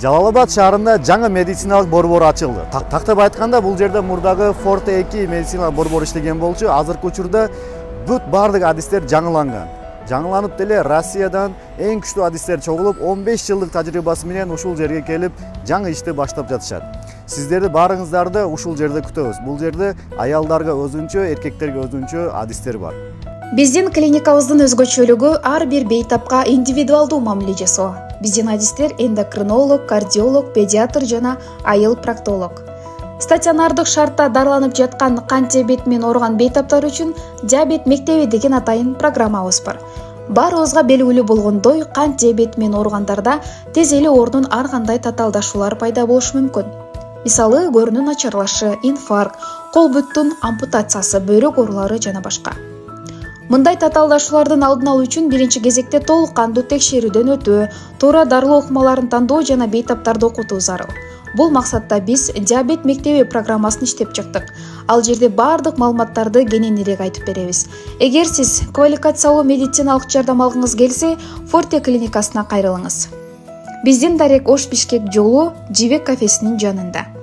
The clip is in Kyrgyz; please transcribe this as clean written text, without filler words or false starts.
Жалал-Абад шаарында жаңы медициналык борбор ачылды. Тактап айтканда, бул жерде мурдагы Forte 2 медициналык борбор иштеген болчу. Азыркы учурда бүт бардык адистер жаңыланган. Жаңыланып деле Россиядан эң күчтүү адистер чогулуп, 15 жылдык тажрыйбасы менен ушул жерге келип, жаңы ишти баштап жатышат. Сиздерди баарыңыздарды ушул жерде күтөбүз. Бул жерде аялдарга өзүнчө, эркектерге өзүнчө адистер бар. Биздин клиникабыздын өзгөчөлүгү ар бир бейтапка индивидуалдуу мамиле жасоо. Биздин адистер эндокринолог, кардиолог, педиатр жана айыл проктолог. Стационардык шартта дарыланып жаткан кант диабети менен ооруган бейтаптар үчүн диабет мектеби деген атайын программабыз бар. Баарыбызга белгилүү болгондой, кант диабети менен ооругандарда тез эле ордун ар кандай татаалдашуулар пайда болушу мүмкүн. Мисалы, көрүүнүн начарлашы, инфаркт, кол буттун ампутациясы, бөйрөк оорулары жана башка. Мындай татаалдашуулардын алдын алуу үчүн биринчи кезекте толук кандуу текшерүүдөн өтүү, туура дарылоо ыкмаларын тандоо жана бейтаптарды окутуу зарыл. Бул максатта биз диабет мектеби программасын иштеп чыктык. Ал жерде бардык маалыматтарды кененирээк айтып беребиз. Эгер сиз квалификациялуу медициналык жардам алгыңыз келсе, Forte клиникасына кайрылыңыз. Биздин дарек Ош-Бишкек жолу Жибек кафесинин жанында.